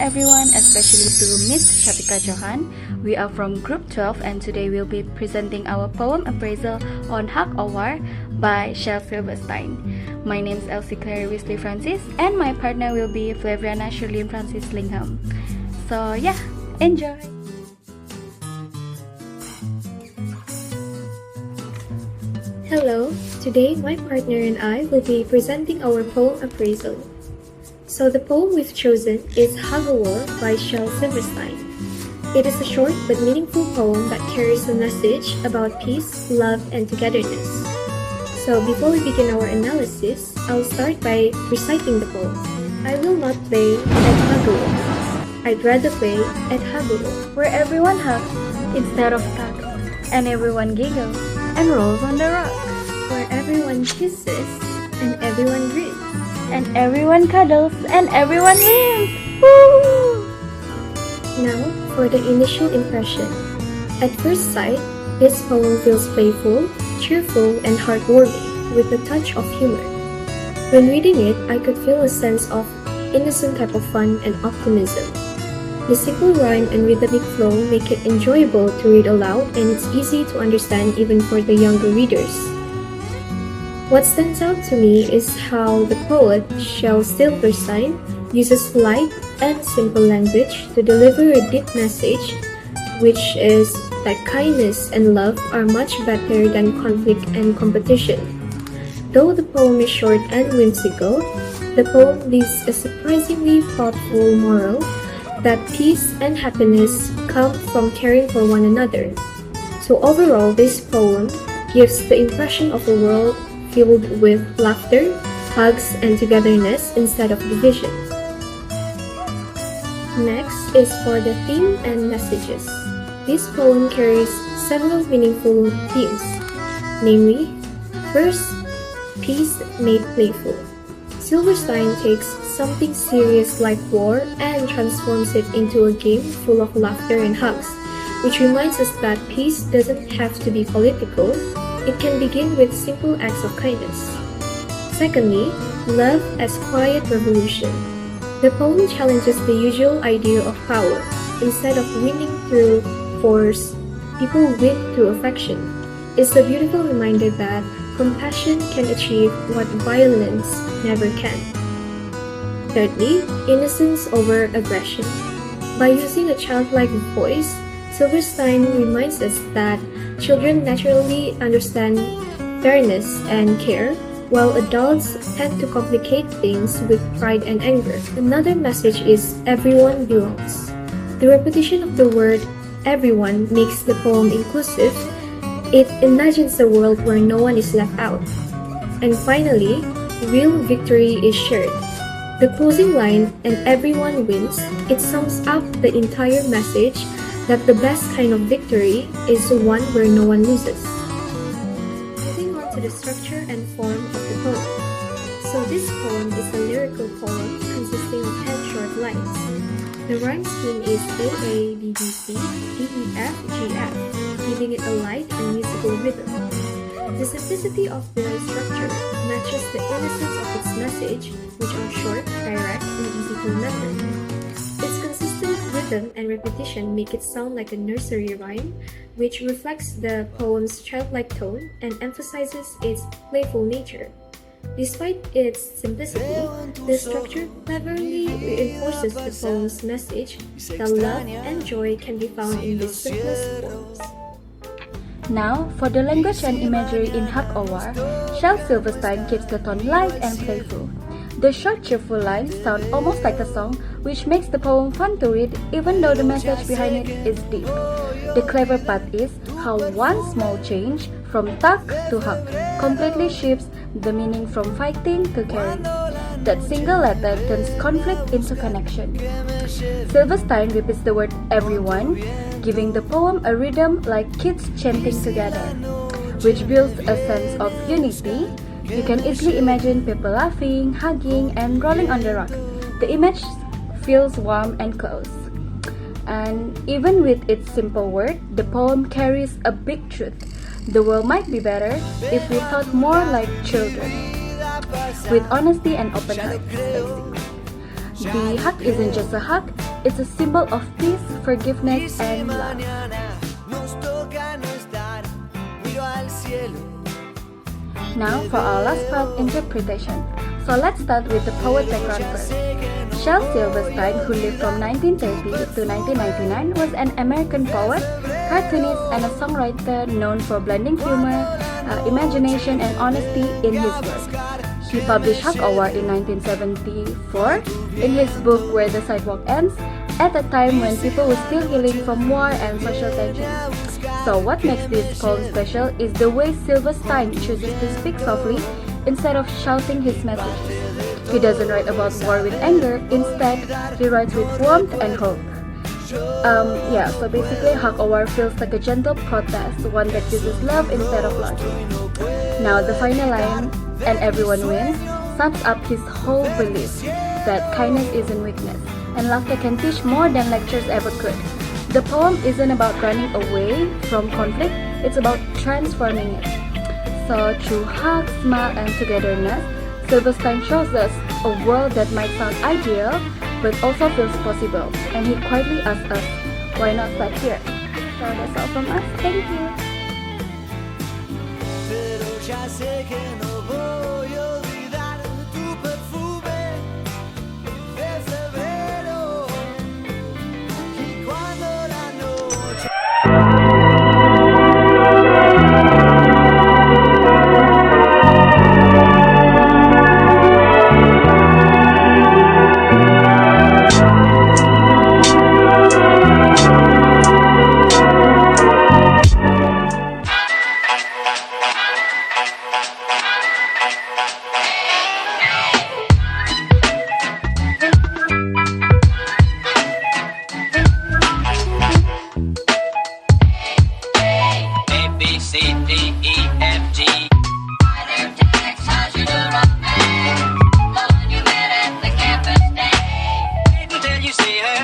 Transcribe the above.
everyone, especially to Miss Shatika Johan. We are from Group 12 and today we'll be presenting our poem appraisal on Hug or War by Shel Silverstein. My name is Elsie Claire Weasley Francis and my partner will be Flavriana Shirley Francis Lingham. So yeah, enjoy! Hello, today my partner and I will be presenting our poem appraisal. So the poem we've chosen is Hug or War by Shel Silverstein. It is a short but meaningful poem that carries a message about peace, love, and togetherness. So before we begin our analysis, I'll start by reciting the poem. I will not play at Hug or War. I'd rather play at Hug or War, Where everyone hugs instead of tugs, and everyone giggles and rolls on the rocks, where everyone kisses and everyone grins. and everyone cuddles and everyone wins. Woo! Now, for the initial impression. At first sight, this poem feels playful, cheerful, and heartwarming, with a touch of humor. When reading it, I could feel a sense of innocent type of fun and optimism. The simple rhyme and rhythmic flow make it enjoyable to read aloud, and it's easy to understand even for the younger readers. What stands out to me is how the poet Shel Silverstein uses light and simple language to deliver a deep message, which is that kindness and love are much better than conflict and competition. Though the poem is short and whimsical, the poem leaves a surprisingly thoughtful moral that peace and happiness come from caring for one another. So overall, this poem gives the impression of a world filled with laughter, hugs, and togetherness instead of division. Next is for the theme and messages. This poem carries several meaningful themes, namely, first, peace made playful. Silverstein takes something serious like war and transforms it into a game full of laughter and hugs, which reminds us that peace doesn't have to be political. It can begin with simple acts of kindness. Secondly, love as quiet revolution. The poem challenges the usual idea of power. Instead of winning through force, people win through affection. It's a beautiful reminder that compassion can achieve what violence never can. Thirdly, innocence over aggression. By using a childlike voice, Silverstein reminds us that children naturally understand fairness and care, while adults tend to complicate things with pride and anger. Another message is everyone belongs. The repetition of the word everyone makes the poem inclusive. It imagines a world where no one is left out. And finally, real victory is shared. The closing line, and everyone wins, it sums up the entire message that the best kind of victory is one where no one loses. Moving on to the structure and form of the poem. So this poem is a lyrical poem consisting of 10 short lines. The rhyme scheme is AA, BBC, DEF, GF, giving it a light and musical rhythm. The simplicity of the structure matches the innocence of its message, which are short, direct, and easy to remember. Its consistent rhythm and repetition make it sound like a nursery rhyme, which reflects the poem's childlike tone and emphasizes its playful nature. Despite its simplicity, the structure cleverly reinforces the poem's message that love and joy can be found in the simplest forms. Now, for the language and imagery in Hug or War, Shel Silverstein keeps the tone light and playful. The short, cheerful lines sound almost like a song, which makes the poem fun to read even though the message behind it is deep. The clever part is how one small change from tug to hug completely shifts the meaning from fighting to caring. That single letter turns conflict into connection. Silverstein repeats the word everyone, giving the poem a rhythm like kids chanting together, which builds a sense of unity. You can easily imagine people laughing, hugging, and rolling on the rock. The image feels warm and close. And even with its simple word, the poem carries a big truth. The world might be better if we thought more like children, with honesty and open hearts, basically. The hug isn't just a hug, It's a symbol of peace, forgiveness, and love. Now for our last part, interpretation. So let's start with the poet background first. Shel Silverstein, who lived from 1930 to 1999, was an American poet, cartoonist, and a songwriter known for blending humor, imagination, and honesty in his work. He published Huck Award in 1974 in his book Where the Sidewalk Ends, at a time when people were still healing from war and social tension. So what makes this poem special is the way Silverstein chooses to speak softly instead of shouting his messages. He doesn't write about war with anger, instead he writes with warmth and hope. So basically Huck Award feels like a gentle protest, one that uses love instead of logic. Now the final line, and everyone wins, sums up his whole belief that kindness isn't weakness, and laughter can teach more than lectures ever could. The poem isn't about running away from conflict, it's about transforming it. So through hug, smile, and togetherness, Silverstein shows us a world that might sound ideal, but also feels possible. And he quietly asks us, why not start here? So that's all from us. Thank you. See her.